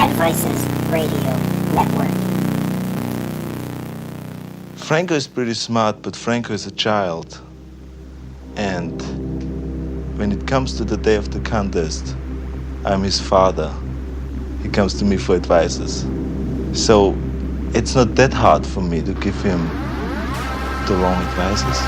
Advices Radio Network. Franco is pretty smart, but Franco is a child. And when it comes to the day of the contest, I'm his father. He comes to me for advices. So it's not that hard for me to give him the wrong advices.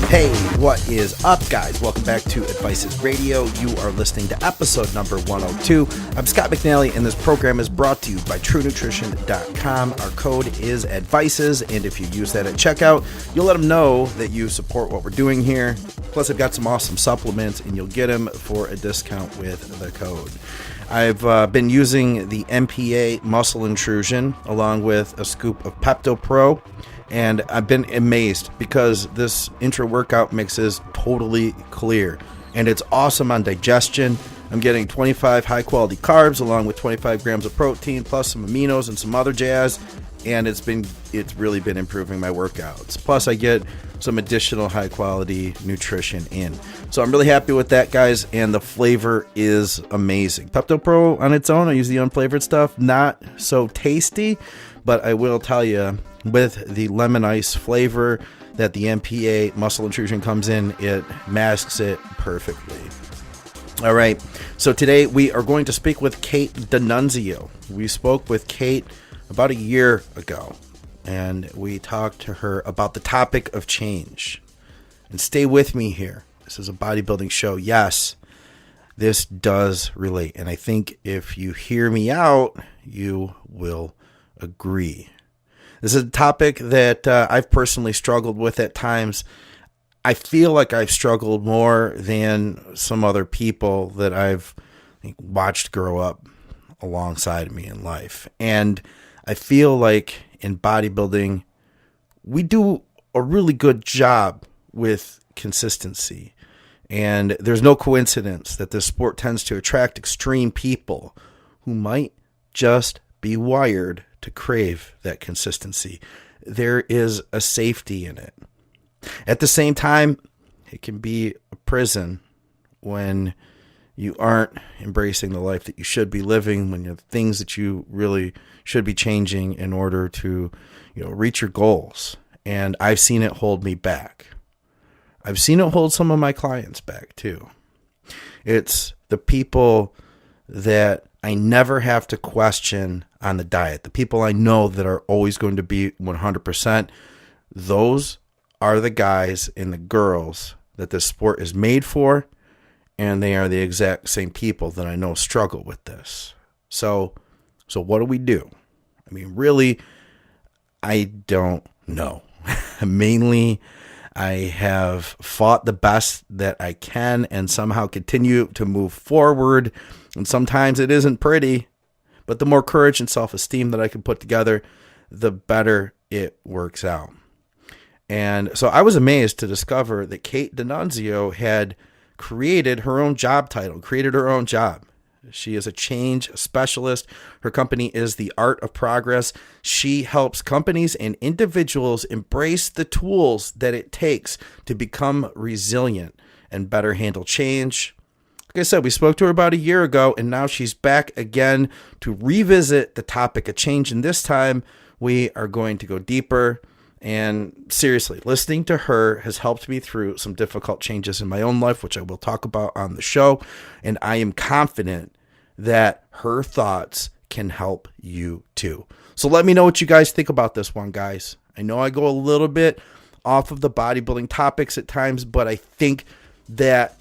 Hey, what is up, guys? Welcome back to Advices Radio. You are listening to episode number 102. I'm Scott McNally, and this program is brought to you by TrueNutrition.com. Our code is ADVICES, and if you use that at checkout, you'll let them know that you support what we're doing here. Plus, I've got some awesome supplements, and you'll get them for a discount with the code. I've been using the MPA Muscle Intrusion along with a scoop of Pepto Pro. And I've been amazed because this intra-workout mix is totally clear. And it's awesome on digestion. I'm getting 25 high-quality carbs along with 25 grams of protein plus some aminos and some other jazz. And it's really been improving my workouts. Plus, I get some additional high-quality nutrition in. So I'm really happy with that, guys. And the flavor is amazing. Pepto Pro on its own, I use the unflavored stuff. Not so tasty. But I will tell you, with the lemon ice flavor that the MPA Muscle Intrusion comes in, it masks it perfectly. All right, so today we are going to speak with Kait Dinunzio. We spoke with Kait about a year ago, and we talked to her about the topic of change. And stay with me here. This is a bodybuilding show. Yes, this does relate. And I think if you hear me out, you will agree. This is a topic that I've personally struggled with at times. I feel like I've struggled more than some other people that I've watched grow up alongside me in life. And I feel like in bodybuilding, we do a really good job with consistency. And there's no coincidence that this sport tends to attract extreme people who might just be wired to crave that consistency. There is a safety in it. At the same time, it can be a prison when you aren't embracing the life that you should be living, when you have things that you really should be changing in order to, reach your goals. And I've seen it hold me back. I've seen it hold some of my clients back too. It's the people that I never have to question on the diet. The people I know that are always going to be 100%, those are the guys and the girls that this sport is made for, and they are the exact same people that I know struggle with this. So what do we do? I mean, really, I don't know. Mainly, I have fought the best that I can and somehow continue to move forward. And sometimes it isn't pretty, but the more courage and self-esteem that I can put together, the better it works out. And so I was amazed to discover that Kait Dinunzio had created her own job title, created her own job. She is a change specialist. Her company is The Art of Progress. She helps companies and individuals embrace the tools that it takes to become resilient and better handle change. Like I said, we spoke to her about a year ago, and now she's back again to revisit the topic of change. And this time, we are going to go deeper. And seriously, listening to her has helped me through some difficult changes in my own life, which I will talk about on the show. And I am confident that her thoughts can help you too. So let me know what you guys think about this one, guys. I know I go a little bit off of the bodybuilding topics at times, but I think that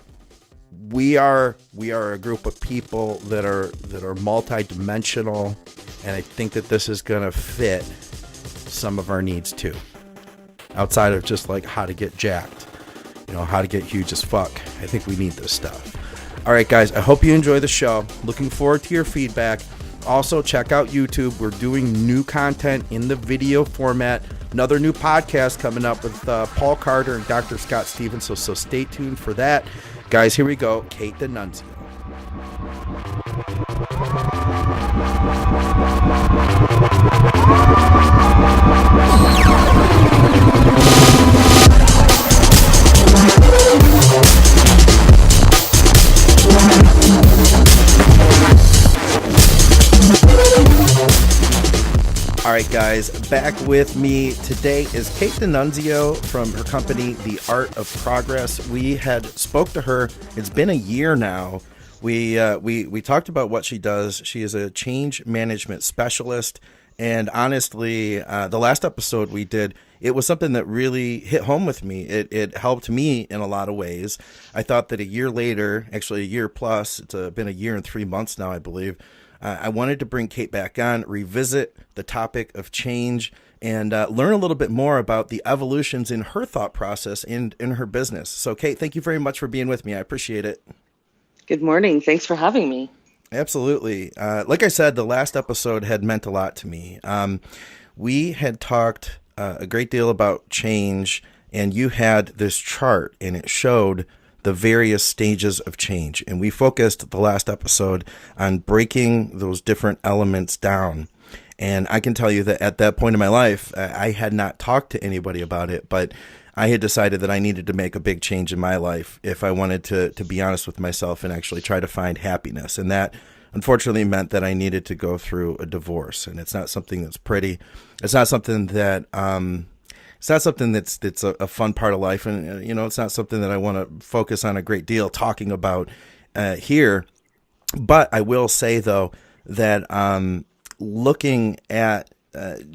we are a group of people that are multi-dimensional, and I think that this is going to fit some of our needs too, outside of just like how to get jacked, how to get huge as fuck. I think we need this stuff. All right, guys, I hope you enjoy the show. Looking forward to your feedback. Also, check out YouTube. We're doing new content in the video format. Another new podcast coming up with Paul Carter and Dr. Scott Stevens, so stay tuned for that. Guys, here we go. Kait Dinunzio. right, guys, back with me today is Kait Dinunzio from her company, The Art of Progress. We had spoke to her. It's been a year now. We talked about what she does. She is a change management specialist. And honestly, the last episode we did, it was something that really hit home with me. It helped me in a lot of ways. I thought that a year later, actually a year plus, it's been a year and 3 months now, I believe, I wanted to bring Kait back on, revisit the topic of change, and learn a little bit more about the evolutions in her thought process and in her business. So, Kait, thank you very much for being with me. I appreciate it. Good morning. Thanks for having me. Absolutely. Like I said, the last episode had meant a lot to me. We had talked a great deal about change, and you had this chart, and it showed the various stages of change. And we focused the last episode on breaking those different elements down. And I can tell you that at that point in my life, I had not talked to anybody about it, but I had decided that I needed to make a big change in my life if I wanted to be honest with myself and actually try to find happiness. And that unfortunately meant that I needed to go through a divorce. And it's not something that's pretty. It's not something that that's a fun part of life, and it's not something that I want to focus on a great deal talking about here. But I will say though that looking at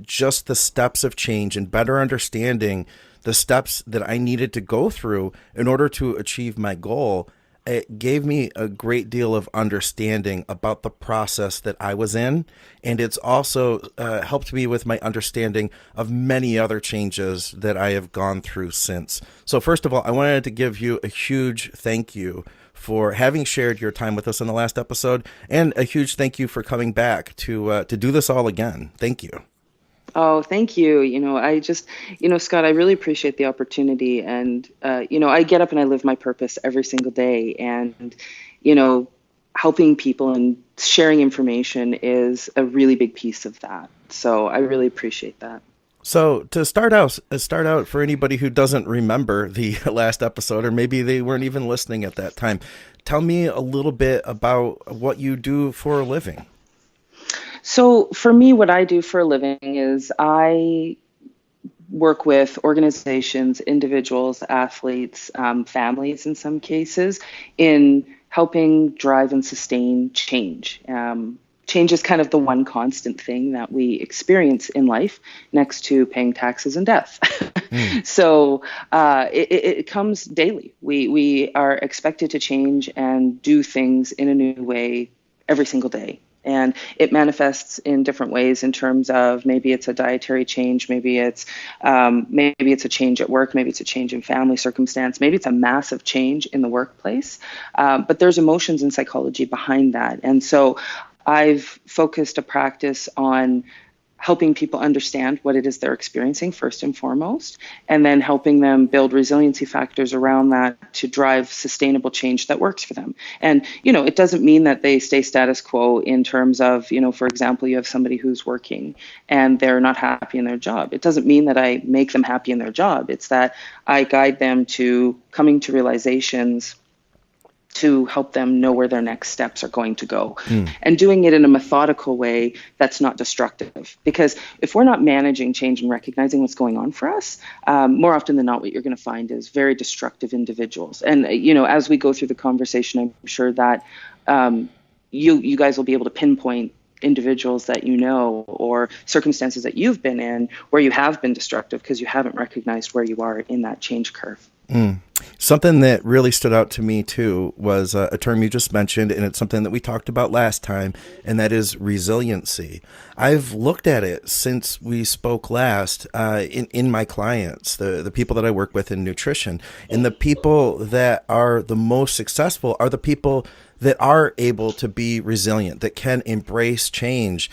just the steps of change and better understanding the steps that I needed to go through in order to achieve my goal, it gave me a great deal of understanding about the process that I was in. And it's also helped me with my understanding of many other changes that I have gone through since. So first of all, I wanted to give you a huge thank you for having shared your time with us in the last episode, and a huge thank you for coming back to do this all again. Thank you. Oh, thank you. Scott, I really appreciate the opportunity. And, I get up and I live my purpose every single day. And, helping people and sharing information is a really big piece of that. So I really appreciate that. So to start out for anybody who doesn't remember the last episode, or maybe they weren't even listening at that time, tell me a little bit about what you do for a living. So for me, what I do for a living is I work with organizations, individuals, athletes, families in some cases, in helping drive and sustain change. Change is kind of the one constant thing that we experience in life next to paying taxes and death. So it comes daily. We are expected to change and do things in a new way every single day. And it manifests in different ways in terms of maybe it's a dietary change, maybe it's a change at work, maybe it's a change in family circumstance, maybe it's a massive change in the workplace. But there's emotions and psychology behind that. And so I've focused a practice on helping people understand what it is they're experiencing first and foremost, and then helping them build resiliency factors around that to drive sustainable change that works for them. And, it doesn't mean that they stay status quo in terms of, for example, you have somebody who's working and they're not happy in their job. It doesn't mean that I make them happy in their job. It's that I guide them to coming to realizations to help them know where their next steps are going to go, and doing it in a methodical way that's not destructive. Because if we're not managing change and recognizing what's going on for us, more often than not, what you're going to find is very destructive individuals. And, as we go through the conversation, I'm sure that you guys will be able to pinpoint individuals that or circumstances that you've been in where you have been destructive because you haven't recognized where you are in that change curve. Something that really stood out to me too was a term you just mentioned, and it's something that we talked about last time, and that is resiliency. I've looked at it since we spoke last in my clients, the people that I work with in nutrition, and the people that are the most successful are the people that are able to be resilient, that can embrace change.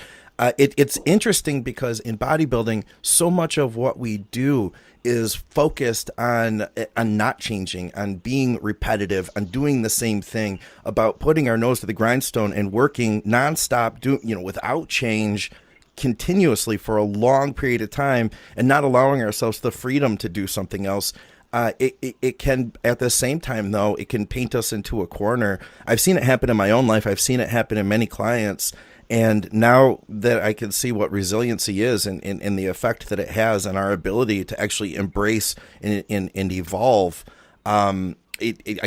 It's interesting because in bodybuilding, so much of what we do is focused on not changing, on being repetitive, on doing the same thing, about putting our nose to the grindstone and working nonstop, without change continuously for a long period of time, and not allowing ourselves the freedom to do something else. It can, at the same time, though, it can paint us into a corner. I've seen it happen in my own life. I've seen it happen in many clients. And now that I can see what resiliency is and the effect that it has on our ability to actually embrace and evolve, I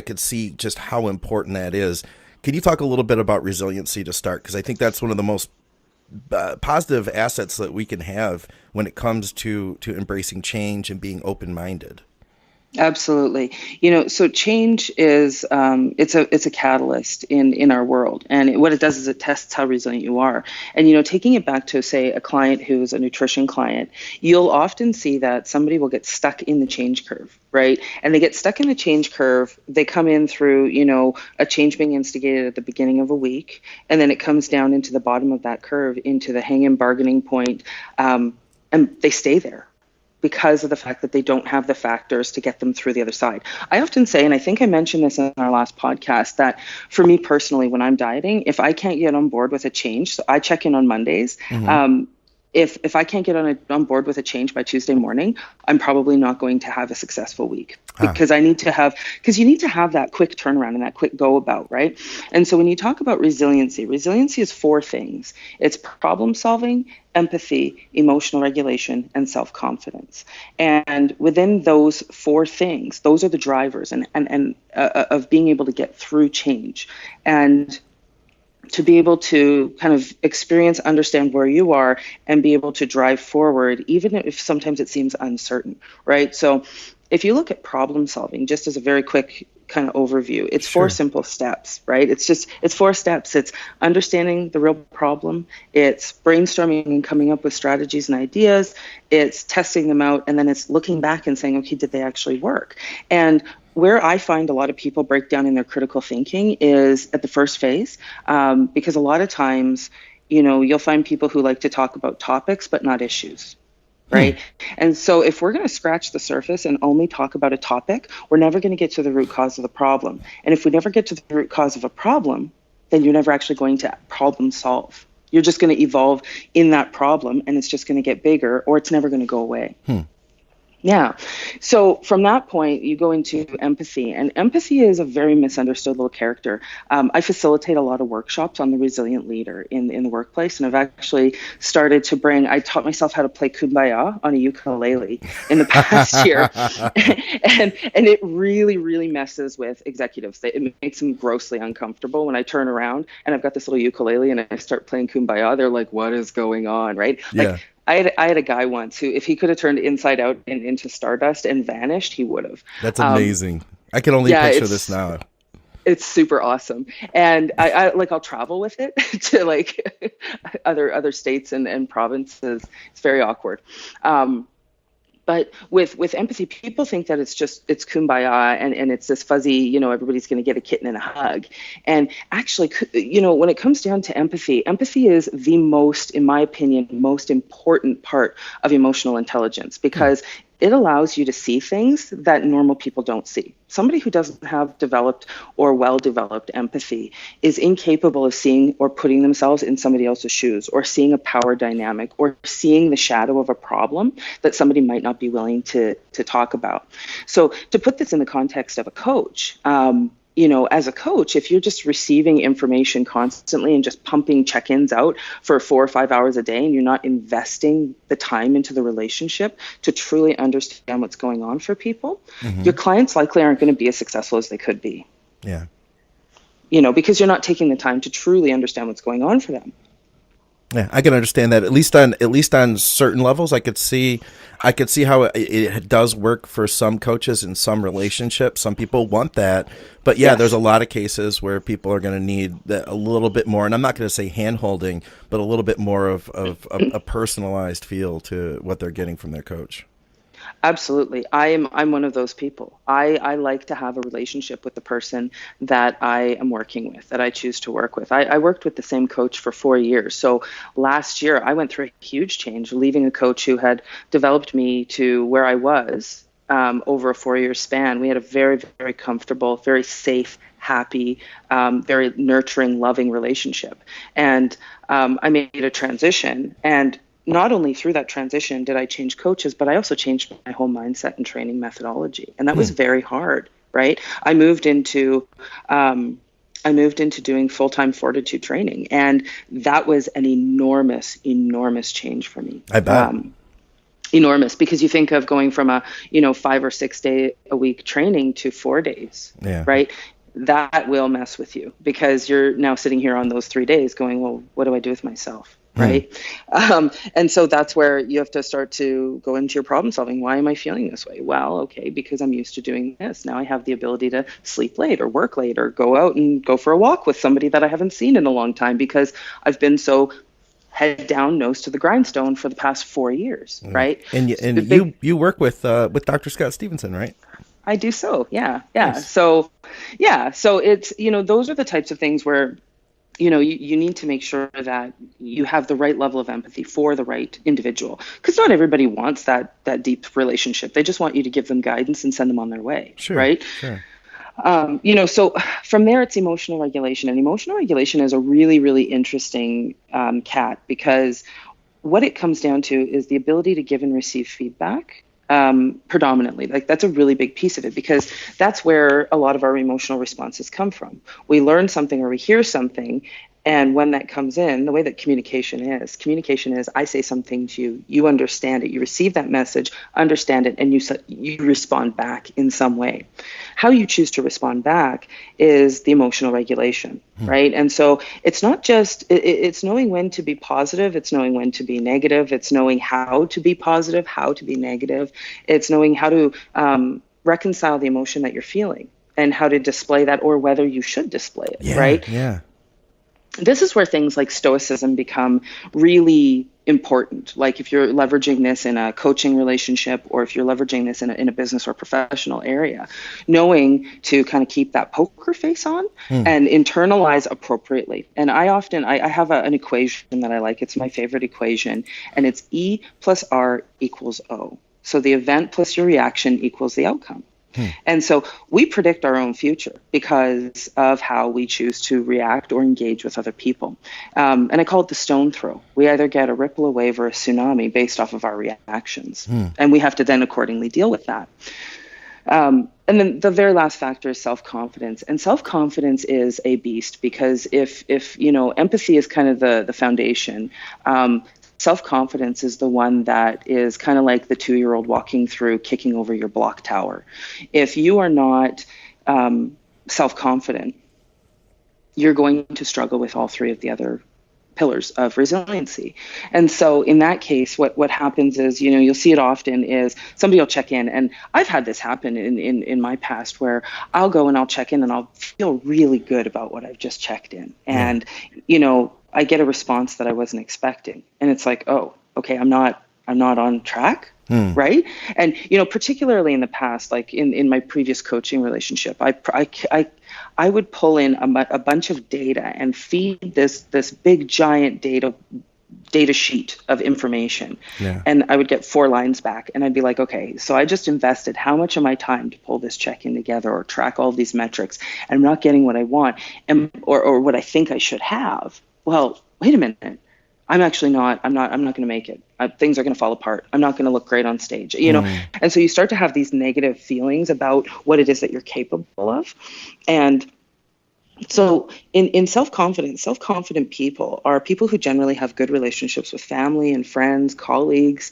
could see just how important that is. Can you talk a little bit about resiliency to start? Because I think that's one of the most positive assets that we can have when it comes to embracing change and being open-minded. Absolutely. So change is it's a catalyst in our world, and what it does is it tests how resilient you are. And taking it back to, say, a client who's a nutrition client, you'll often see that somebody will get stuck in the change curve, right? And they get stuck in the change curve. They come in through a change being instigated at the beginning of a week, and then it comes down into the bottom of that curve into the hang-in bargaining point, and they stay there, because of the fact that they don't have the factors to get them through the other side. I often say, and I think I mentioned this in our last podcast, that for me personally, when I'm dieting, if I can't get on board with a change, so I check in on Mondays. If I can't get on board with a change by Tuesday morning, I'm probably not going to have a successful week, because you need to have that quick turnaround and that quick go about, right? And so when you talk about resiliency is 4 things. It's problem solving, empathy, emotional regulation, and self-confidence. And within those 4 things, those are the drivers and of being able to get through change. And to be able to kind of experience, understand where you are, and be able to drive forward, even if sometimes it seems uncertain, right? So if you look at problem solving, just as a very quick kind of overview, it's 4 simple steps, right? It's 4 steps. It's understanding the real problem. It's brainstorming and coming up with strategies and ideas. It's testing them out. And then it's looking back and saying, okay, did they actually work? And where I find a lot of people break down in their critical thinking is at the first phase, because a lot of times, you'll find people who like to talk about topics, but not issues, right? And so if we're going to scratch the surface and only talk about a topic, we're never going to get to the root cause of the problem. And if we never get to the root cause of a problem, then you're never actually going to problem solve. You're just going to evolve in that problem, and it's just going to get bigger, or it's never going to go away. Yeah. So from that point, you go into empathy, and empathy is a very misunderstood little character. I facilitate a lot of workshops on the resilient leader in the workplace, and I've actually started to I taught myself how to play Kumbaya on a ukulele in the past year. and it really, really messes with executives. It makes them grossly uncomfortable when I turn around and I've got this little ukulele and I start playing Kumbaya. They're like, what is going on, right? Yeah. I had a guy once who, if he could have turned inside out and into stardust and vanished, he would have. That's amazing. I can only picture this now. It's super awesome. And I'll travel with it to like other states and provinces. It's very awkward. But with empathy, people think that it's kumbaya and it's this fuzzy, everybody's going to get a kitten and a hug. And actually, when it comes down to empathy is the most, in my opinion, most important part of emotional intelligence, because it allows you to see things that normal people don't see. Somebody who doesn't have developed or well-developed empathy is incapable of seeing or putting themselves in somebody else's shoes, or seeing a power dynamic, or seeing the shadow of a problem that somebody might not be willing to talk about. So to put this in the context of a coach, as a coach, if you're just receiving information constantly and just pumping check-ins out for 4 or 5 hours a day, and you're not investing the time into the relationship to truly understand what's going on for people, your clients likely aren't going to be as successful as they could be. Yeah. Because you're not taking the time to truly understand what's going on for them. Yeah, I can understand that. At least on certain levels, I could see how it does work for some coaches in some relationships. Some people want that, but yes, there's a lot of cases where people are going to need a little bit more. And I'm not going to say hand-holding, but a little bit more of a personalized feel to what they're getting from their coach. Absolutely. I'm one of those people. I like to have a relationship with the person that I am working with, that I choose to work with. I worked with the same coach for 4 years. So last year I went through a huge change, leaving a coach who had developed me to where I was over a 4-year span. We had a very, very comfortable, very safe, happy, very nurturing, loving relationship. And I made a transition, and not only through that transition did I change coaches, but I also changed my whole mindset and training methodology. And that was very hard, right? I moved into I moved into doing full-time fortitude training, and that was an enormous, enormous change for me. I bet. Enormous, because you think of going from a 5 or 6 day a week training to 4 days, Yeah. right? That will mess with you, because you're now sitting here on those 3 days going, well, what do I do with myself? Right. And so that's where you have to start to go into your problem solving. Why am I feeling this way? Well, okay, because I'm used to doing this. Now I have the ability to sleep late or work late or go out and go for a walk with somebody that I haven't seen in a long time, because I've been so head down, nose to the grindstone for the past 4 years. Right. And you work with Dr. Scott Stevenson, right? I do. So, yeah. Nice. So it's, those are the types of things where, you need to make sure that you have the right level of empathy for the right individual, because not everybody wants that deep relationship. They just want you to give them guidance and send them on their way. Sure, right. Sure. So from there, it's emotional regulation, and emotional regulation is a really, really interesting cat, because what it comes down to is the ability to give and receive feedback. Predominantly, like that's a really big piece of it, because that's where a lot of our emotional responses come from. We learn something or we hear something, and when that comes in, the way that communication is I say something to you, you understand it, you receive that message, understand it, and you respond back in some way. How you choose to respond back is the emotional regulation, right? And so it's not just, it's knowing when to be positive, it's knowing when to be negative, it's knowing how to be positive, how to be negative, it's knowing how to reconcile the emotion that you're feeling and how to display that, or whether you should display it, right? Yeah. This is where things like stoicism become really important. Like if you're leveraging this in a coaching relationship, or if you're leveraging this in a business or professional area, knowing to kind of keep that poker face on and internalize appropriately. And I have an equation that I like. It's my favorite equation, and it's E plus R equals O. So the event plus your reaction equals the outcome. And so we predict our own future because of how we choose to react or engage with other people. And I call it the stone throw. We either get a ripple, a wave, or a tsunami based off of our reactions. And we have to then accordingly deal with that. And then the very last factor is self-confidence. And self-confidence is a beast, because if empathy is kind of the foundation, self-confidence is the one that is kind of like the 2-year-old walking through, kicking over your block tower. If you are not self-confident, you're going to struggle with all 3 of the other pillars of resiliency. And so in that case, what happens is, you'll see it often is somebody will check in, and I've had this happen in my past, where I'll go and I'll check in and I'll feel really good about what I've just checked in. And, I get a response that I wasn't expecting. And it's like, oh, okay, I'm not on track. Right. And, particularly in the past, like in my previous coaching relationship, I would pull in a bunch of data and feed this big giant data sheet of information. Yeah. And I would get 4 lines back, and I'd be like, okay, so I just invested how much of my time to pull this check-in together or track all these metrics, and I'm not getting what I want or what I think I should have. Well, wait a minute. I'm not going to make it. Things are going to fall apart. I'm not going to look great on stage, And so you start to have these negative feelings about what it is that you're capable of. And so in self-confident people are people who generally have good relationships with family and friends, colleagues,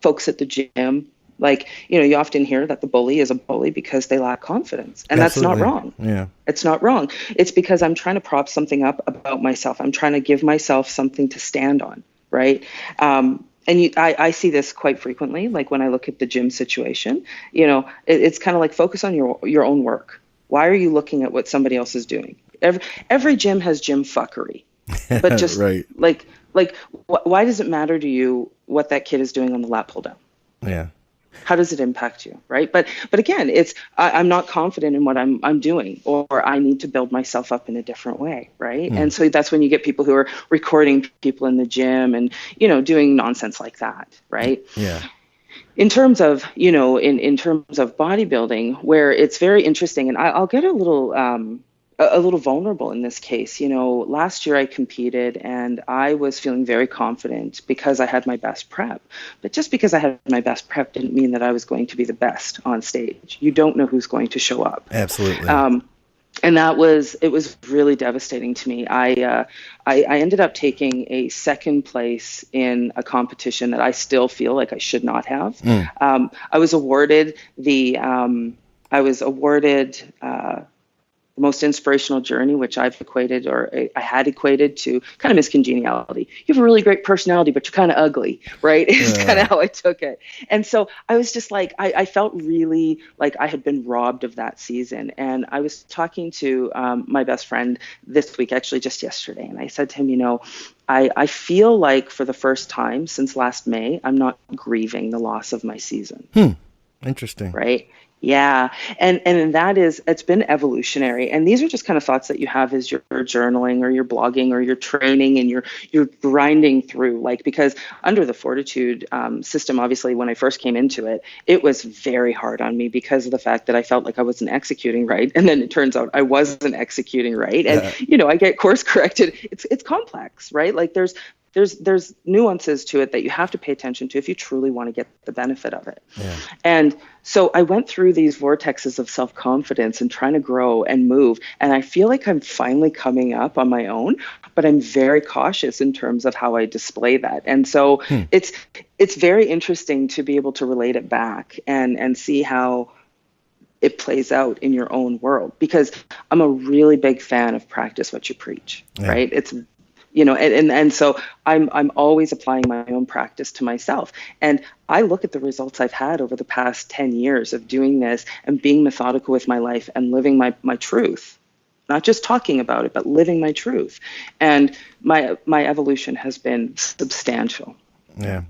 folks at the gym. Like, you often hear that the bully is a bully because they lack confidence. And Absolutely. That's not wrong. Yeah. It's not wrong. It's because I'm trying to prop something up about myself. I'm trying to give myself something to stand on, right? And I see this quite frequently. Like when I look at the gym situation, it's kind of like focus on your own work. Why are you looking at what somebody else is doing? Every gym has gym fuckery. But just right. like why does it matter to you what that kid is doing on the lat pull down? Yeah. How does it impact you, right? But again, it's I'm not confident in what I'm doing, or I need to build myself up in a different way, right? And so that's when you get people who are recording people in the gym and doing nonsense like that, right? Yeah. In terms of in terms of bodybuilding, where it's very interesting, and I'll get a little vulnerable in this case. Last year I competed and I was feeling very confident because I had my best prep. But just because I had my best prep didn't mean that I was going to be the best on stage. You don't know who's going to show up. Absolutely. And it was really devastating to me. I ended up taking a second place in a competition that I still feel like I should not have. I was awarded the most inspirational journey, which I've equated, or I had equated to kind of miscongeniality. You have a really great personality, but you're kind of ugly, right? Is kind of how I took it. And so I was just like, I felt really like I had been robbed of that season. And I was talking to my best friend this week, actually just yesterday. And I said to him, I feel like for the first time since last May, I'm not grieving the loss of my season. Interesting. Right? Yeah. And it's been evolutionary. And these are just kind of thoughts that you have as you're journaling or you're blogging or you're training and you're grinding through, like, because under the Fortitude system, obviously, when I first came into it, it was very hard on me because of the fact that I felt like I wasn't executing right. And then it turns out I wasn't executing right. And, I get course corrected. It's complex, right? Like there's nuances to it that you have to pay attention to if you truly want to get the benefit of it. Yeah. And so I went through these vortexes of self-confidence and trying to grow and move. And I feel like I'm finally coming up on my own, but I'm very cautious in terms of how I display that. And so it's very interesting to be able to relate it back and see how it plays out in your own world, because I'm a really big fan of practice what you preach, right? It's and so I'm always applying my own practice to myself. And I look at the results I've had over the past 10 years of doing this and being methodical with my life and living my truth, not just talking about it, but living my truth. And my evolution has been substantial. Yeah.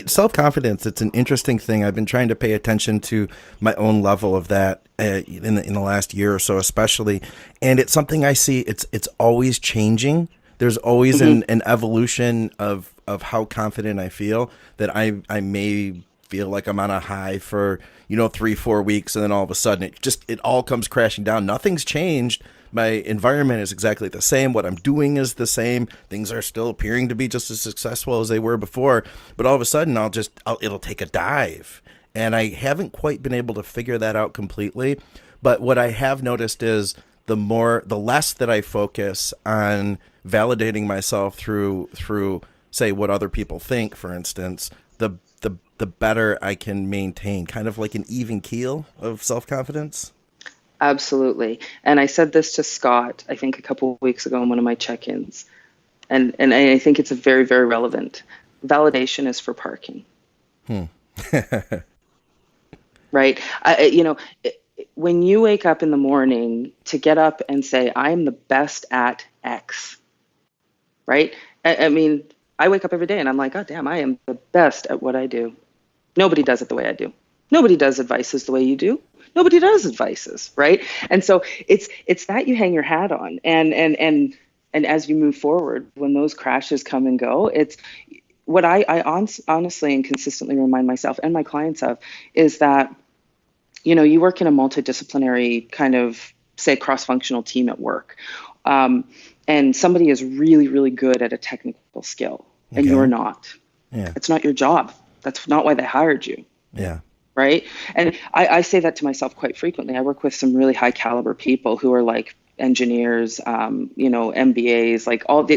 Self-confidence, it's an interesting thing. I've been trying to pay attention to my own level of that in the last year or so, especially. And it's something I see, it's always changing. There's always an evolution of how confident I feel, that I may feel like I'm on a high for, 3-4 weeks. And then all of a sudden it all comes crashing down. Nothing's changed. My environment is exactly the same. What I'm doing is the same. Things are still appearing to be just as successful as they were before. But all of a sudden it'll take a dive. And I haven't quite been able to figure that out completely. But what I have noticed is the less that I focus on validating myself through say what other people think, for instance, the better I can maintain kind of like an even keel of self-confidence. Absolutely. And I said this to Scott, I think a couple of weeks ago in one of my check-ins. And I think it's very, very relevant. Validation is for parking. Right? When you wake up in the morning, to get up and say, I'm the best at X, right? I mean, I wake up every day and I'm like, oh, damn, I am the best at what I do. Nobody does it the way I do. Nobody does advices the way you do. Nobody does advices, right? And so it's that you hang your hat on. And as you move forward, when those crashes come and go, it's what I honestly and consistently remind myself and my clients of is that, you work in a multidisciplinary kind of, say, cross-functional team at work. And somebody is really, really good at a technical skill and you're not. Yeah. It's not your job. That's not why they hired you. Yeah. Right. And I say that to myself quite frequently. I work with some really high caliber people who are like engineers, MBAs,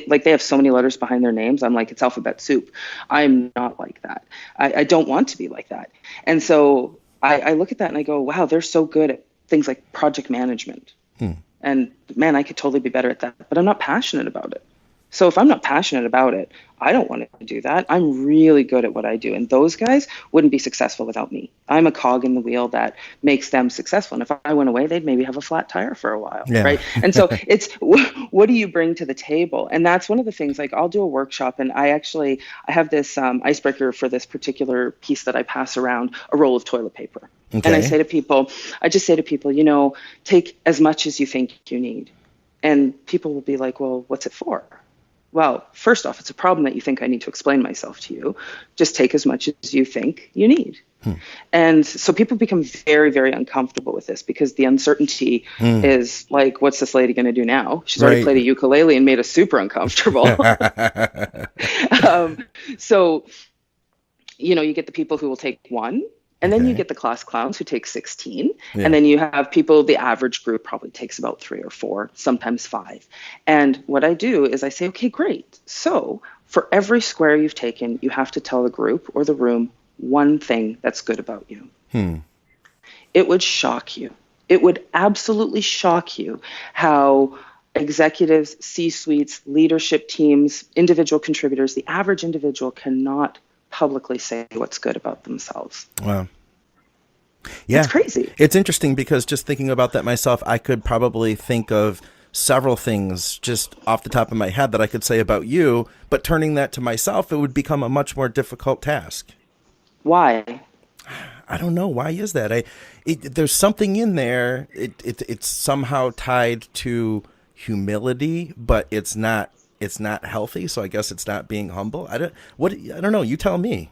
like they have so many letters behind their names. I'm like, it's alphabet soup. I'm not like that. I don't want to be like that. And so I look at that and I go, wow, they're so good at things like project management. And man, I could totally be better at that, but I'm not passionate about it. So if I'm not passionate about it, I don't want to do that. I'm really good at what I do. And those guys wouldn't be successful without me. I'm a cog in the wheel that makes them successful. And if I went away, they'd maybe have a flat tire for a while. Yeah. Right. And so it's, what do you bring to the table? And that's one of the things, like I'll do a workshop and I have this icebreaker for this particular piece that I pass around, a roll of toilet paper. Okay. And I just say to people, take as much as you think you need. And people will be like, well, what's it for? Well, first off, it's a problem that you think I need to explain myself to you. Just take as much as you think you need. And so people become very, very uncomfortable with this because the uncertainty is like, what's this lady going to do now? She's already played a ukulele and made us super uncomfortable. So, you get the people who will take one And then you Okay. get the class clowns who take 16. Yeah. And then you have people, the average group probably takes about 3 or 4, sometimes 5. And what I do is I say, okay, great. So for every square you've taken, you have to tell the group or the room one thing that's good about you. It would shock you. It would absolutely shock you how executives, C-suites, leadership teams, individual contributors, the average individual cannot publicly say what's good about themselves. Wow. Yeah. It's crazy. It's interesting because just thinking about that myself, I could probably think of several things just off the top of my head that I could say about you, but turning that to myself, it would become a much more difficult task. Why? I don't know. Why is that? There's something in there. It's somehow tied to humility, but it's not healthy. So I guess it's not being humble. I don't know. You tell me.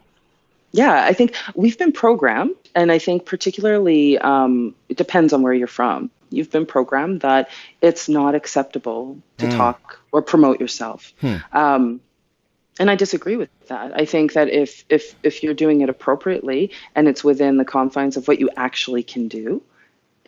Yeah, I think we've been programmed, and I think particularly it depends on where you're from. You've been programmed that it's not acceptable to talk or promote yourself. And I disagree with that. I think that if you're doing it appropriately and it's within the confines of what you actually can do,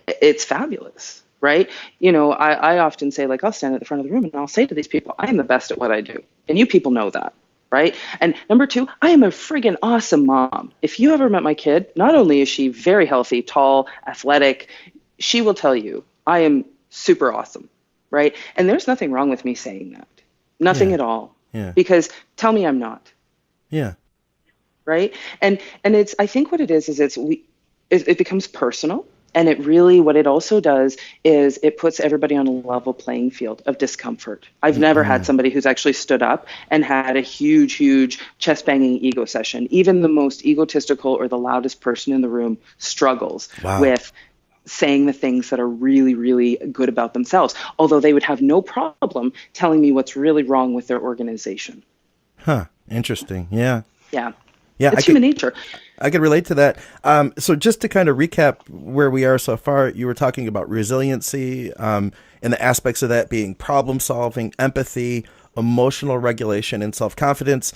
it's fabulous, right? You know, I often say, like, I'll stand at the front of the room and I'll say to these people, I am the best at what I do. And you people know that, right? And number 2, I am a friggin' awesome mom. If you ever met my kid, not only is she very healthy, tall, athletic, she will tell you, I am super awesome, right? And there's nothing wrong with me saying that. Nothing at all. Yeah. Because tell me I'm not. Yeah. Right. And it's, I think what it is it becomes personal. And it really, what it also does is it puts everybody on a level playing field of discomfort. I've never had somebody who's actually stood up and had a huge chest banging ego session. Even the most egotistical or the loudest person in the room struggles with saying the things that are really, really good about themselves, although they would have no problem telling me what's really wrong with their organization. Huh. Interesting. Yeah. Yeah. Yeah. It's human nature. I could relate to that. So just to kind of recap where we are so far, you were talking about resiliency, and the aspects of that being problem solving, empathy, emotional regulation, and self-confidence.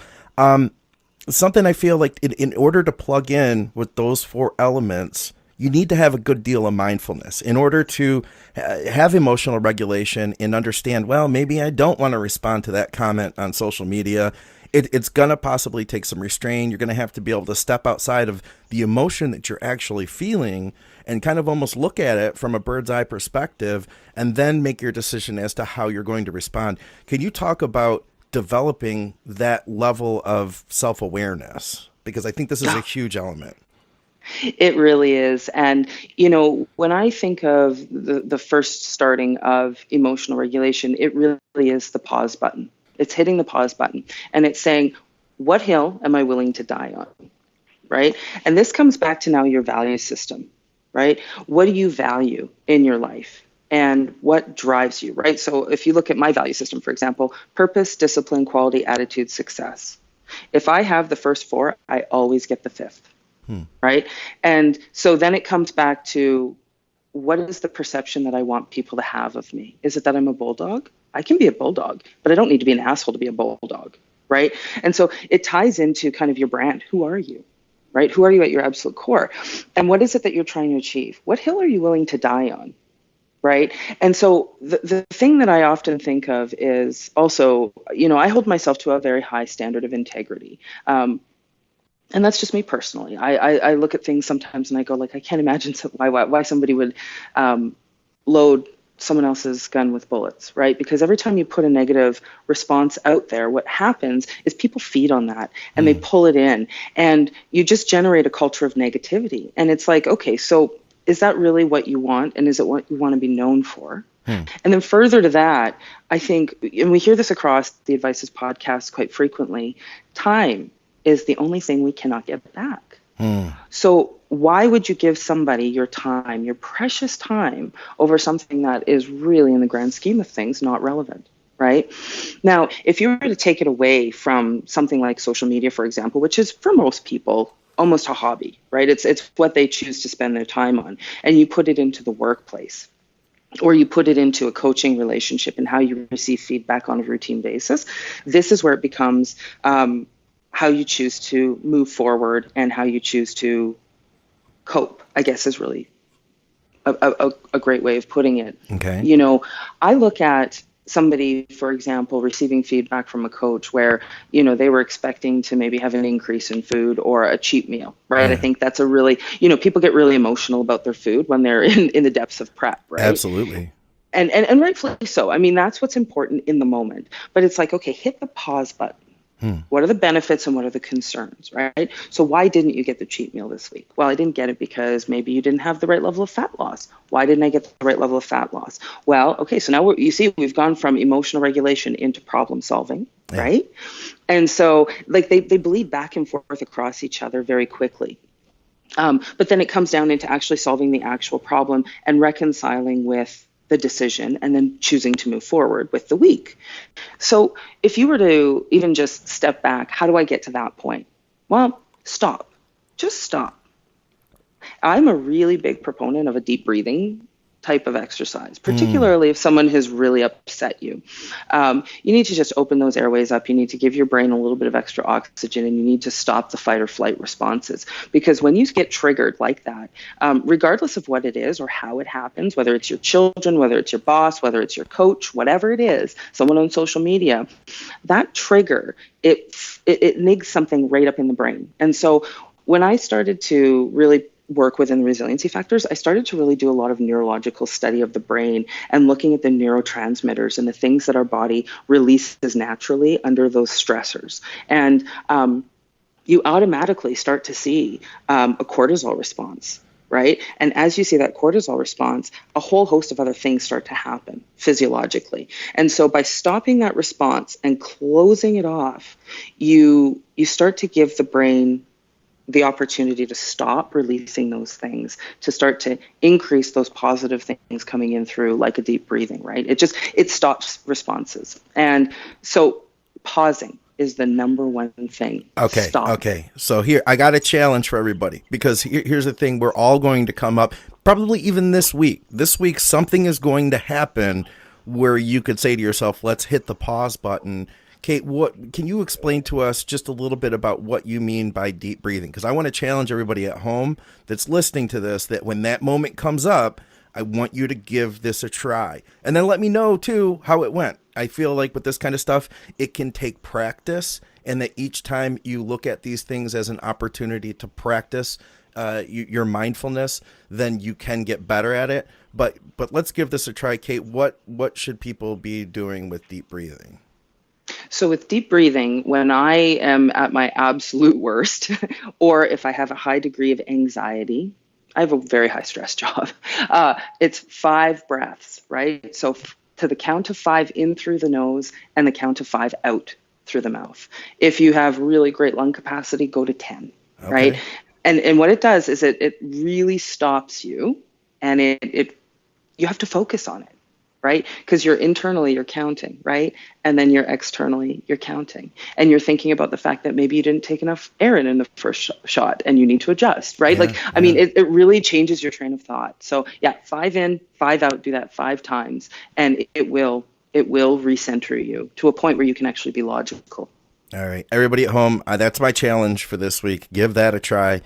Something I feel like in order to plug in with those 4 elements, you need to have a good deal of mindfulness in order to have emotional regulation and understand, well, maybe I don't want to respond to that comment on social media. It's going to possibly take some restraint. You're going to have to be able to step outside of the emotion that you're actually feeling and kind of almost look at it from a bird's eye perspective and then make your decision as to how you're going to respond. Can you talk about developing that level of self-awareness? Because I think this is a huge element. It really is. And, you know, when I think of the first starting of emotional regulation, it really is the pause button. It's hitting the pause button and it's saying, what hill am I willing to die on? Right. And this comes back to now your value system, right? What do you value in your life? And what drives you, right? So if you look at my value system, for example, purpose, discipline, quality, attitude, success. If I have the first 4, I always get the 5th. Right. And so then it comes back to, what is the perception that I want people to have of me? Is it that I'm a bulldog? I can be a bulldog, but I don't need to be an asshole to be a bulldog. Right. And so it ties into kind of your brand. Who are you? Right. Who are you at your absolute core? And what is it that you're trying to achieve? What hill are you willing to die on? Right. And so the thing that I often think of is also, you know, I hold myself to a very high standard of integrity. And that's just me personally. I look at things sometimes and I go, like, I can't imagine why somebody would load someone else's gun with bullets, right? Because every time you put a negative response out there, what happens is people feed on that and they pull it in and you just generate a culture of negativity. And it's like, okay, so is that really what you want? And is it what you want to be known for? And then further to that, I think, and we hear this across the Advices podcast quite frequently, time is the only thing we cannot get back. So why would you give somebody your time, your precious time, over something that is really, in the grand scheme of things, not relevant, right? Now, if you were to take it away from something like social media, for example, which is for most people almost a hobby, right? It's what they choose to spend their time on, and you put it into the workplace, or you put it into a coaching relationship and how you receive feedback on a routine basis, this is where it becomes how you choose to move forward and how you choose to cope, I guess, is really a great way of putting it. Okay. You know, I look at somebody, for example, receiving feedback from a coach where, you know, they were expecting to maybe have an increase in food or a cheat meal, right? Yeah. I think that's a really, you know, people get really emotional about their food when they're in the depths of prep, right? Absolutely. And rightfully so. I mean, that's what's important in the moment. But it's like, okay, hit the pause button. What are the benefits and what are the concerns, right? So why didn't you get the cheat meal this week? Well, I didn't get it because maybe you didn't have the right level of fat loss. Why didn't I get the right level of fat loss? Well, okay, so now you see we've gone from emotional regulation into problem solving, right? And so like they bleed back and forth across each other very quickly. But then it comes down into actually solving the actual problem and reconciling with the decision and then choosing to move forward with the week. So if you were to even just step back, how do I get to that point? Well, stop. Just stop. I'm a really big proponent of a deep breathing type of exercise, particularly if someone has really upset you. You need to just open those airways up. You need to give your brain a little bit of extra oxygen, and you need to stop the fight or flight responses. Because when you get triggered like that, regardless of what it is or how it happens, whether it's your children, whether it's your boss, whether it's your coach, whatever it is, someone on social media, that trigger, it nigs something right up in the brain. And so when I started to really work within the resiliency factors, I started to really do a lot of neurological study of the brain and looking at the neurotransmitters and the things that our body releases naturally under those stressors. And you automatically start to see a cortisol response, right? And as you see that cortisol response, a whole host of other things start to happen physiologically. And so by stopping that response and closing it off, you start to give the brain the opportunity to stop releasing those things, to start to increase those positive things coming in through like a deep breathing, right? It stops responses. And so pausing is the number one thing. Okay. Stop. Okay. So here, I got a challenge for everybody, because here's the thing. We're all going to come up, probably even this week. This week, something is going to happen where you could say to yourself, let's hit the pause button. Kait, what can you explain to us just a little bit about what you mean by deep breathing? Because I want to challenge everybody at home that's listening to this, that when that moment comes up, I want you to give this a try. And then let me know, too, how it went. I feel like with this kind of stuff, it can take practice, and that each time you look at these things as an opportunity to practice your mindfulness, then you can get better at it. But let's give this a try. Kait, what should people be doing with deep breathing? So with deep breathing, when I am at my absolute worst, or if I have a high degree of anxiety, I have a very high stress job. It's 5 breaths, right? So to the count of 5 in through the nose and the count of 5 out through the mouth. If you have really great lung capacity, go to 10, okay, right? And what it does is it really stops you, and you have to focus on it, right? Because you're internally, you're counting, right? And then you're externally, you're counting. And you're thinking about the fact that maybe you didn't take enough air in the first shot and you need to adjust, right? I mean, it really changes your train of thought. So yeah, 5 in, 5 out, do that 5 times. And it will recenter you to a point where you can actually be logical. All right. Everybody at home, that's my challenge for this week. Give that a try.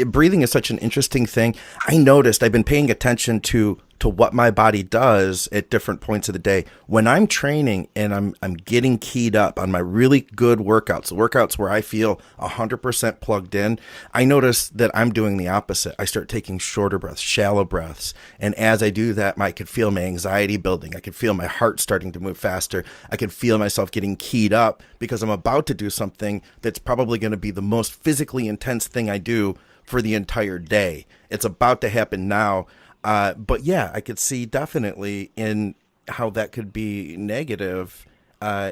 Breathing is such an interesting thing. I noticed I've been paying attention to what my body does at different points of the day. When I'm training and I'm getting keyed up on my really good workouts, the workouts where I feel 100% plugged in, I notice that I'm doing the opposite. I start taking shorter breaths, shallow breaths. And as I do that, I could feel my anxiety building. I could feel my heart starting to move faster. I could feel myself getting keyed up because I'm about to do something that's probably going to be the most physically intense thing I do for the entire day. It's about to happen now. But yeah, I could see definitely in how that could be negative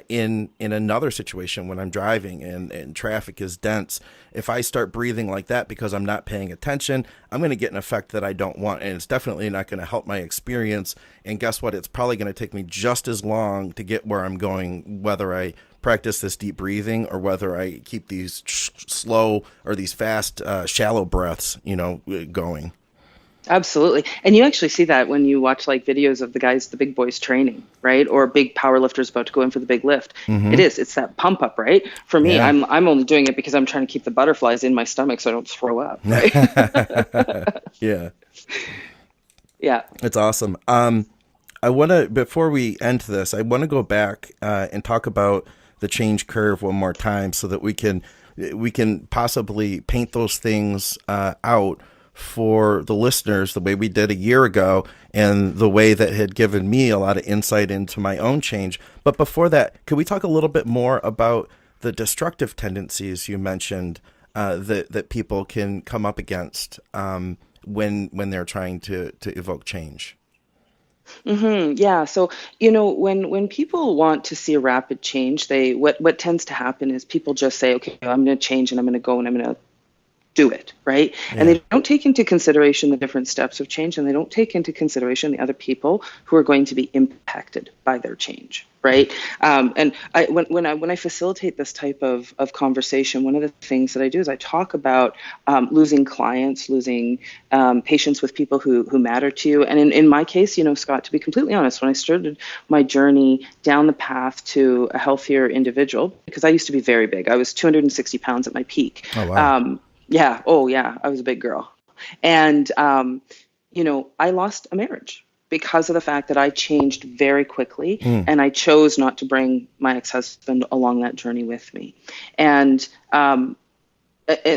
in another situation when I'm driving and traffic is dense. If I start breathing like that because I'm not paying attention, I'm going to get an effect that I don't want. And it's definitely not going to help my experience. And guess what? It's probably going to take me just as long to get where I'm going, whether I practice this deep breathing or whether I keep these slow or these fast, shallow breaths, going. Absolutely. And you actually see that when you watch like videos of the guys, the big boys training, right? Or big power lifters about to go in for the big lift. Mm-hmm. It's that pump up, right? For me, Yeah. I'm only doing it because I'm trying to keep the butterflies in my stomach so I don't throw up, right? Yeah. Yeah. It's awesome. I want to, before we end this, I want to go back and talk about the change curve one more time so that we can possibly paint those things out for the listeners the way we did a year ago and the way that had given me a lot of insight into my own change. But before that, could we talk a little bit more about the destructive tendencies you mentioned that people can come up against when they're trying to evoke change? Yeah. So, when people want to see a rapid change, what tends to happen is people just say, okay, I'm going to change and I'm going to go and I'm going to do it, right? Yeah. And they don't take into consideration the different steps of change, and they don't take into consideration the other people who are going to be impacted by their change, right? And when I facilitate this type of conversation, one of the things that I do is I talk about losing clients, losing patients with people who matter to you. And in my case, Scott, to be completely honest, when I started my journey down the path to a healthier individual, because I used to be very big, I was 260 pounds at my peak. Oh, wow. Yeah. Oh, yeah. I was a big girl. And, I lost a marriage because of the fact that I changed very quickly and I chose not to bring my ex-husband along that journey with me. And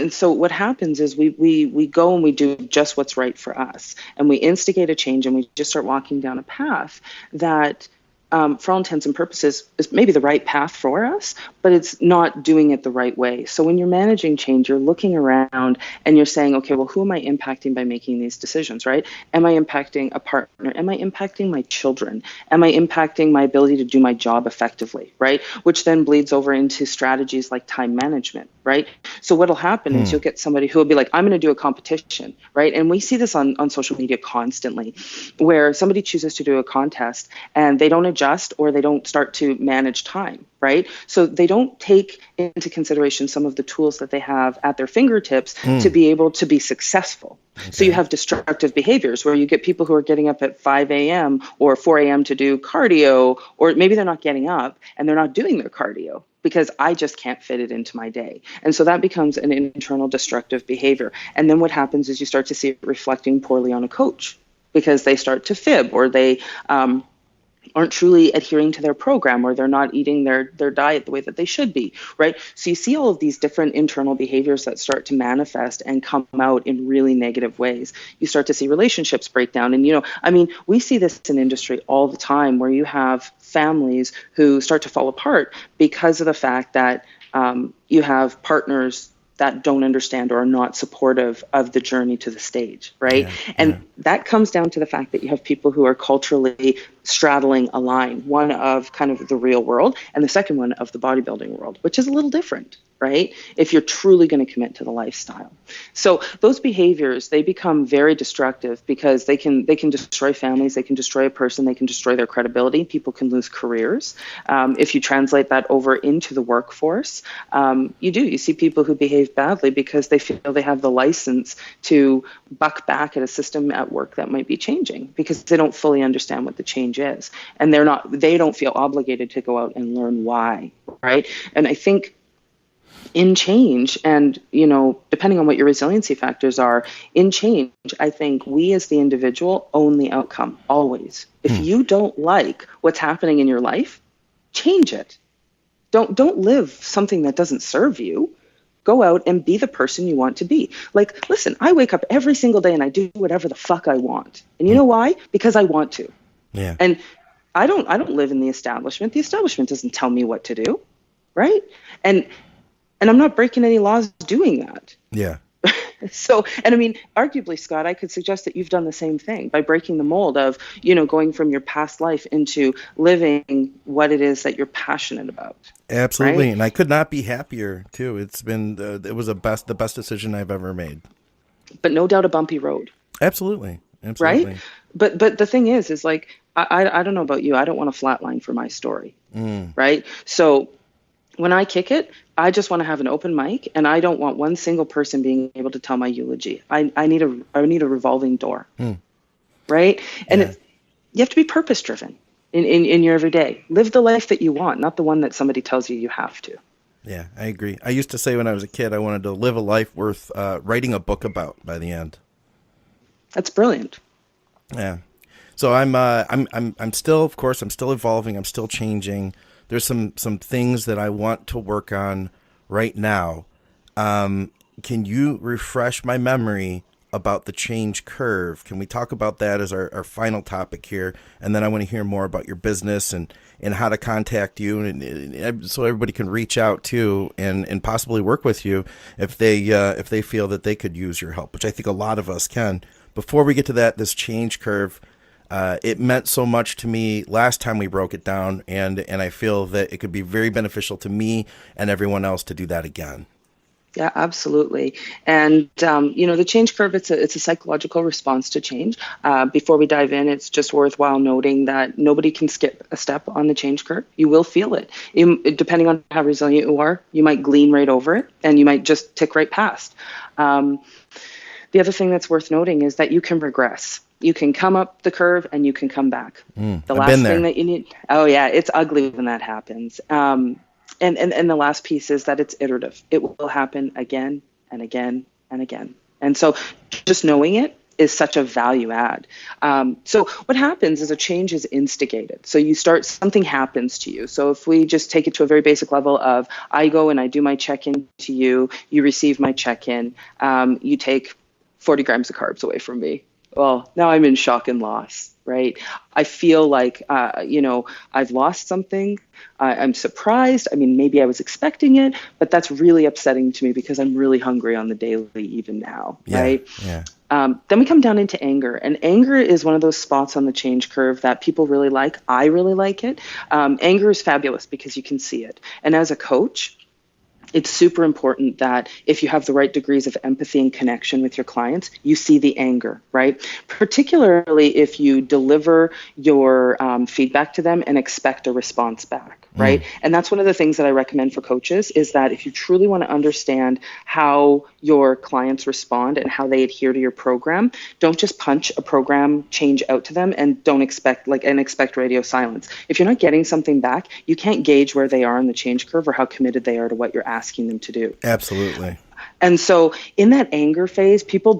so what happens is we go and we do just what's right for us, and we instigate a change, and we just start walking down a path that for all intents and purposes, is maybe the right path for us, but it's not doing it the right way. So when you're managing change, you're looking around and you're saying, okay, well, who am I impacting by making these decisions, right? Am I impacting a partner? Am I impacting my children? Am I impacting my ability to do my job effectively, right? Which then bleeds over into strategies like time management, right? So what'll happen is you'll get somebody who will be like, I'm going to do a competition, right? And we see this on social media constantly, where somebody chooses to do a contest and they don't adjust or they don't start to manage time, right? So they don't take into consideration some of the tools that they have at their fingertips to be able to be successful. Okay. So you have destructive behaviors where you get people who are getting up at 5 a.m. or 4 a.m. to do cardio, or maybe they're not getting up and they're not doing their cardio because I just can't fit it into my day. And so that becomes an internal destructive behavior. And then what happens is you start to see it reflecting poorly on a coach because they start to fib, or they aren't truly adhering to their program, or they're not eating their diet the way that they should be, right? So you see all of these different internal behaviors that start to manifest and come out in really negative ways. You start to see relationships break down. And, we see this in industry all the time, where you have families who start to fall apart because of the fact that you have partners that don't understand or are not supportive of the journey to the stage, right? And that comes down to the fact that you have people who are culturally straddling a line, one of kind of the real world and the second one of the bodybuilding world, which is a little different, right? If you're truly going to commit to the lifestyle. So those behaviors, they become very destructive because they can destroy families, they can destroy a person, they can destroy their credibility. People can lose careers. If you translate that over into the workforce, you see people who behave badly because they feel they have the license to buck back at a system at work that might be changing because they don't fully understand what the change is. And they don't feel obligated to go out and learn why, right? And I think in change, and depending on what your resiliency factors are, in change, I think we as the individual own the outcome always. If you don't like what's happening in your life, change it. Don't live something that doesn't serve you. Go out and be the person you want to be. Like, listen, I wake up every single day and I do whatever the fuck I want. And you know why? Because I want to. Yeah. And I don't live in the establishment. The establishment doesn't tell me what to do, right? And I'm not breaking any laws doing that. Yeah. So, and arguably, Scott, I could suggest that you've done the same thing by breaking the mold of, going from your past life into living what it is that you're passionate about. Absolutely. Right? And I could not be happier too. It's been, it was the best decision I've ever made. But no doubt a bumpy road. Absolutely. Right? But the thing is like, I don't know about you. I don't want a flat line for my story. Right? So When I kick it, I just want to have an open mic, and I don't want one single person being able to tell my eulogy. I need a revolving door, right? And Yeah. you have to be purpose driven in your everyday. Live the life that you want, not the one that somebody tells you you have to. Yeah, I agree. I used to say when I was a kid, I wanted to live a life worth writing a book about by the end. That's brilliant. Yeah. So I'm still, of course, I'm still evolving. I'm still changing. There's some things that I want to work on right now. Can you refresh my memory about the change curve? Can we talk about that as our final topic here? And then I want to hear more about your business and how to contact you, and so everybody can reach out too and possibly work with you if they feel that they could use your help, which I think a lot of us can. Before we get to that, this change curve, it meant so much to me last time we broke it down, and I feel that it could be very beneficial to me and everyone else to do that again. Yeah, absolutely. And, the change curve, it's a psychological response to change. Before we dive in, it's just worthwhile noting that nobody can skip a step on the change curve. You will feel it. Depending on how resilient you are, you might glean right over it, and you might just tick right past. The other thing that's worth noting is that you can regress. You can come up the curve and you can come back. The last thing that you need, oh yeah, it's ugly when that happens. And the last piece is that it's iterative. It will happen again and again and again. And so just knowing it is such a value add. So what happens is a change is instigated. So something happens to you. So if we just take it to a very basic level of, I go and I do my check-in to you, you receive my check-in, you take 40 grams of carbs away from me. Well, now I'm in shock and loss, right? I feel like, I've lost something. I'm surprised. I mean, maybe I was expecting it, but that's really upsetting to me because I'm really hungry on the daily even now, right? Yeah. Then we come down into anger, and anger is one of those spots on the change curve that people really like. I really like it. Anger is fabulous because you can see it. And as a coach, it's super important that if you have the right degrees of empathy and connection with your clients, you see the anger, right? Particularly if you deliver your feedback to them and expect a response back, right? And that's one of the things that I recommend for coaches is that if you truly want to understand how your clients respond and how they adhere to your program, don't just punch a program change out to them and don't expect radio silence. If you're not getting something back, you can't gauge where they are on the change curve or how committed they are to what you're asking them to do. Absolutely. And so in that anger phase, people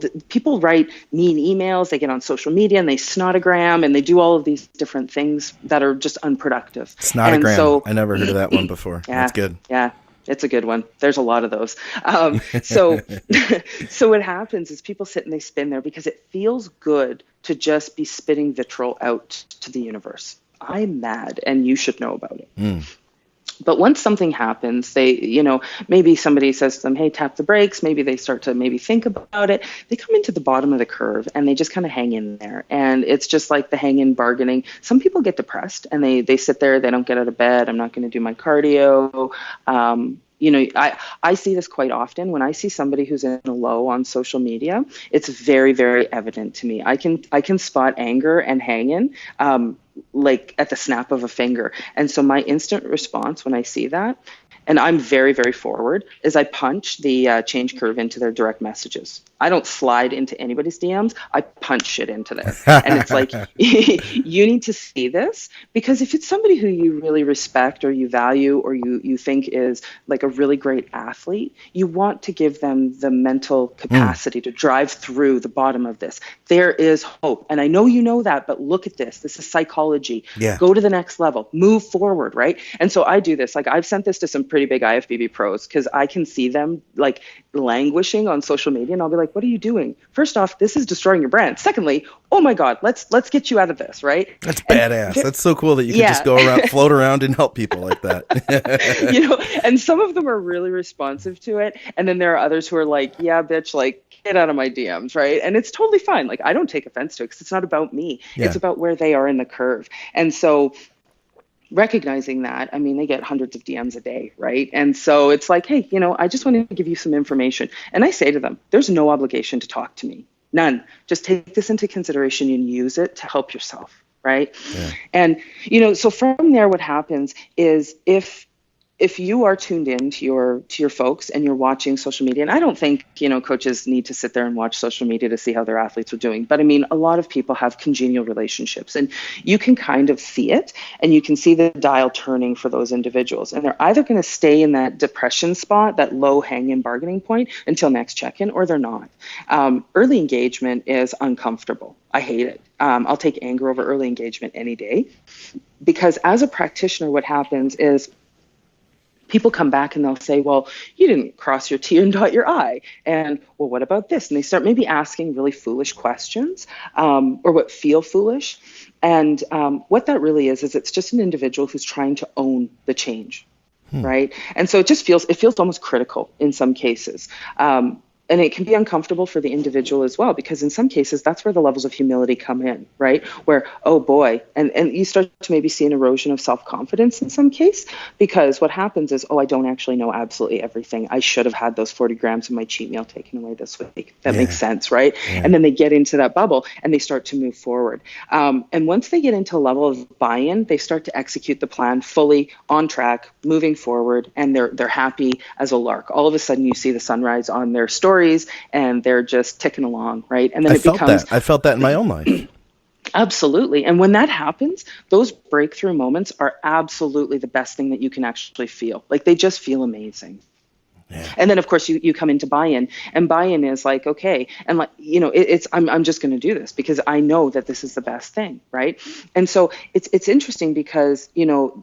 write mean emails, they get on social media and they snotogram and they do all of these different things that are just unproductive. Snotogram. And so, I never heard of that one before. Yeah, that's good. Yeah. It's a good one. There's a lot of those. So what happens is people sit and they spin there because it feels good to just be spitting vitriol out to the universe. I'm mad and you should know about it. But once something happens, maybe somebody says to them, hey, tap the brakes. Maybe they start to think about it. They come into the bottom of the curve and they just kind of hang in there. And it's just like the hang in bargaining. Some people get depressed and they sit there. They don't get out of bed. I'm not going to do my cardio. I see this quite often when I see somebody who's in a low on social media. It's very, very evident to me. I can spot anger and hanging like at the snap of a finger. And so my instant response when I see that, and I'm very, very forward, is I punch the change curve into their direct messages. I don't slide into anybody's DMs. I punch shit into there. And it's like, you need to see this, because if it's somebody who you really respect or you value or you think is like a really great athlete, you want to give them the mental capacity to drive through the bottom of this. There is hope. And I know you know that, but look at this. This is psychology. Yeah. Go to the next level. Move forward, right? And so I do this. Like I've sent this to some pretty big IFBB pros because I can see them like languishing on social media, and I'll be like, what are you doing? First off, this is destroying your brand. Secondly, oh my God, let's get you out of this, right? That's badass. That's so cool that you can just go around, float around and help people like that. And some of them are really responsive to it. And then there are others who are like, yeah, bitch, like get out of my DMs, right? And it's totally fine. Like I don't take offense to it because it's not about me. Yeah. It's about where they are in the curve. And so recognizing that, I mean, they get hundreds of DMs a day, right? And so it's like, hey, I just wanted to give you some information. And I say to them, there's no obligation to talk to me. None. Just take this into consideration and use it to help yourself, right? Yeah. And, so from there, what happens is if if you are tuned in to your folks and you're watching social media, and I don't think, coaches need to sit there and watch social media to see how their athletes are doing, but I mean, a lot of people have congenial relationships, and you can kind of see it, and you can see the dial turning for those individuals, and they're either going to stay in that depression spot, that low hanging bargaining point until next check-in, or they're not. Early engagement is uncomfortable. I hate it. I'll take anger over early engagement any day, because as a practitioner, what happens is people come back and they'll say, well, you didn't cross your T and dot your I. And, well, what about this? And they start maybe asking really foolish questions, or what feel foolish. And what that really is it's just an individual who's trying to own the change, right? And so it feels almost critical in some cases. And it can be uncomfortable for the individual as well, because in some cases, that's where the levels of humility come in, right? Where, oh boy, and you start to maybe see an erosion of self-confidence in some case, because what happens is, I don't actually know absolutely everything. I should have had those 40 grams of my cheat meal taken away this week. That makes sense, right? Yeah. And then they get into that bubble and they start to move forward. And once they get into a level of buy-in, they start to execute the plan fully on track, moving forward, and they're happy as a lark. All of a sudden, you see the sunrise on their stories, and they're just ticking along, right? And then I felt that in my own life. Absolutely. And when that happens, those breakthrough moments are absolutely the best thing that you can actually feel. Like, they just feel amazing. Yeah. And then, of course, you come into buy-in, and buy-in is like, okay, and like, I'm just going to do this because I know that this is the best thing, right? And so it's interesting because,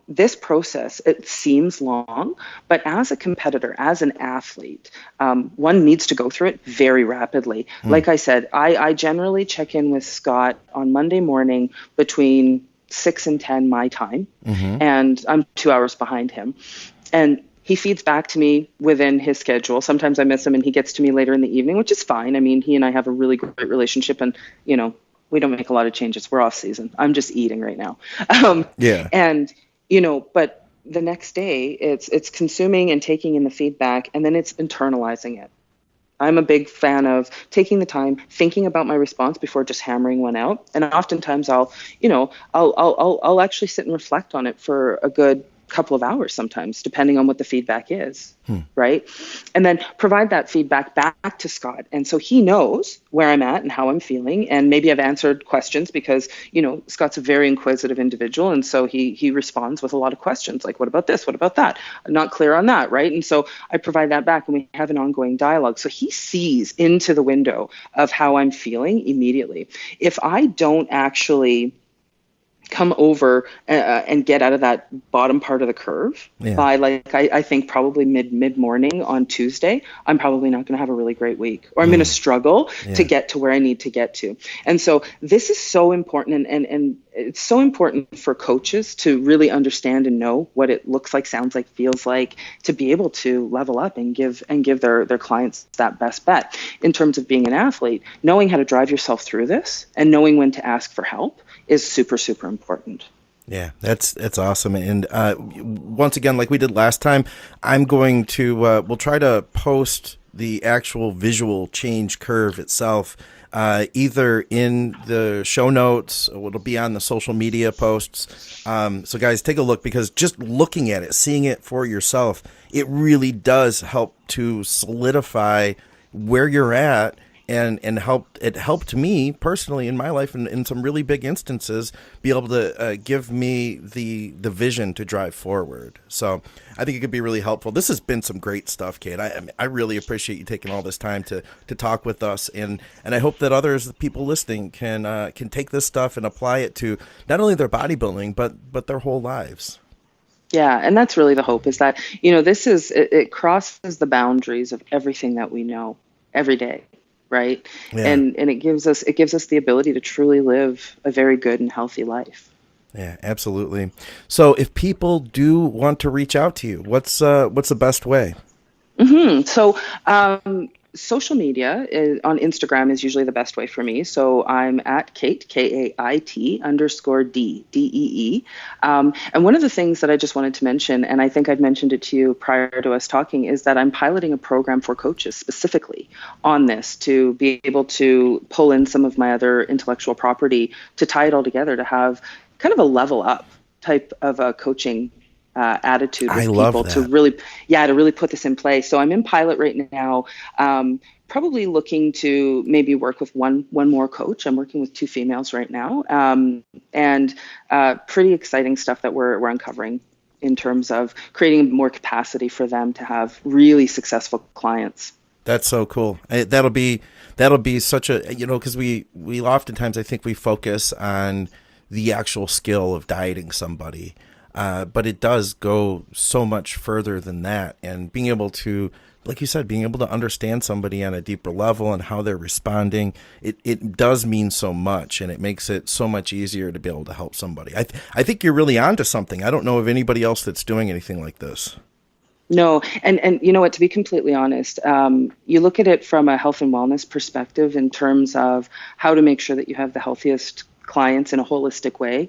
this process, it seems long, but as a competitor, as an athlete, one needs to go through it very rapidly. Like I said, I generally check in with Scott on Monday morning between 6 and 10 my time, and I'm 2 hours behind him. And he feeds back to me within his schedule. Sometimes I miss him and he gets to me later in the evening, which is fine. I mean, he and I have a really great relationship, and, we don't make a lot of changes. We're off season. I'm just eating right now. And, but the next day it's consuming and taking in the feedback, and then it's internalizing it. I'm a big fan of taking the time, thinking about my response before just hammering one out. And oftentimes I'll actually sit and reflect on it for a good couple of hours sometimes, depending on what the feedback is, right? And then provide that feedback back to Scott. And so he knows where I'm at and how I'm feeling. And maybe I've answered questions because, Scott's a very inquisitive individual. And so he responds with a lot of questions like, what about this? What about that? I'm not clear on that, right? And so I provide that back and we have an ongoing dialogue. So he sees into the window of how I'm feeling immediately. If I don't actually come over and get out of that bottom part of the curve by I think probably mid morning on Tuesday, I'm probably not going to have a really great week, or I'm going to struggle to get to where I need to get to. And so this is so important, and it's so important for coaches to really understand and know what it looks like, sounds like, feels like, to be able to level up and give their clients that best bet. In terms of being an athlete, knowing how to drive yourself through this and knowing when to ask for help is super, super important. Yeah, that's awesome. And once again, like we did last time, I'm going to we'll try to post the actual visual change curve itself, either in the show notes or it'll be on the social media posts. So guys, take a look, because just looking at it, seeing it for yourself, it really does help to solidify where you're at. And it helped me personally in my life, and in some really big instances, be able to give me the vision to drive forward. So I think it could be really helpful. This has been some great stuff, Kait. I really appreciate you taking all this time to talk with us, and I hope that others, the people listening, can take this stuff and apply it to not only their bodybuilding but their whole lives. Yeah, and that's really the hope, is that it crosses the boundaries of everything that we know every day. Right. Yeah. And it gives us the ability to truly live a very good and healthy life. Yeah, absolutely. So if people do want to reach out to you, what's the best way? So social media on Instagram is usually the best way for me. So I'm at Kait, Kait_D, DEE. And one of the things that I just wanted to mention, and I think I'd mentioned it to you prior to us talking, is that I'm piloting a program for coaches specifically on this, to be able to pull in some of my other intellectual property to tie it all together, to have kind of a level up type of a coaching attitude I with love people to that. really put this in place. So I'm in pilot right now. Probably looking to maybe work with one more coach. I'm working with 2 females right now, and pretty exciting stuff that we're uncovering in terms of creating more capacity for them to have really successful clients. That's so cool. That'll be such a, because we oftentimes, I think we focus on the actual skill of dieting somebody, but it does go so much further than that. And being able to, like you said, being able to understand somebody on a deeper level and how they're responding, it does mean so much, and it makes it so much easier to be able to help somebody. I think you're really onto something. I don't know of anybody else that's doing anything like this. No, and you know what, to be completely honest, you look at it from a health and wellness perspective in terms of how to make sure that you have the healthiest clients in a holistic way,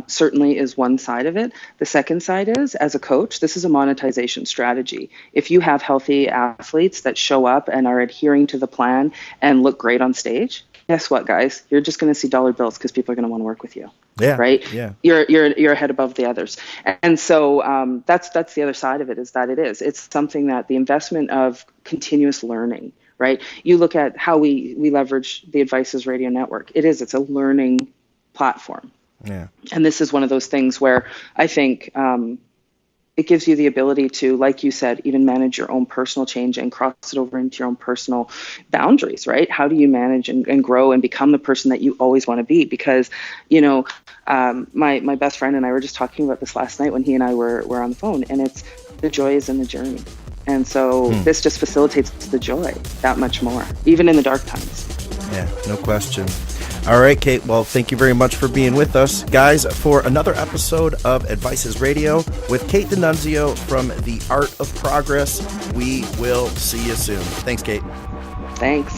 certainly is one side of it. The second side is, as a coach, this is a monetization strategy. If you have healthy athletes that show up and are adhering to the plan and look great on stage, guess what, guys? You're just going to see dollar bills because people are going to want to work with you. Yeah. Right. Yeah. You're ahead above the others. And so that's the other side of it, is that it's something that the investment of continuous learning, right? You look at how we leverage the Advices Radio Network. It's a learning platform. Yeah. And this is one of those things where I think it gives you the ability to, like you said, even manage your own personal change and cross it over into your own personal boundaries, right? How do you manage and grow and become the person that you always want to be? Because, my best friend and I were just talking about this last night when he and I were on the phone, and it's the joy is in the journey. And so this just facilitates the joy that much more, even in the dark times. Yeah, no question. All right, Kait. Well, thank you very much for being with us, guys, for another episode of Advices Radio with Kait Dinunzio from The Art of Progress. We will see you soon. Thanks, Kait. Thanks.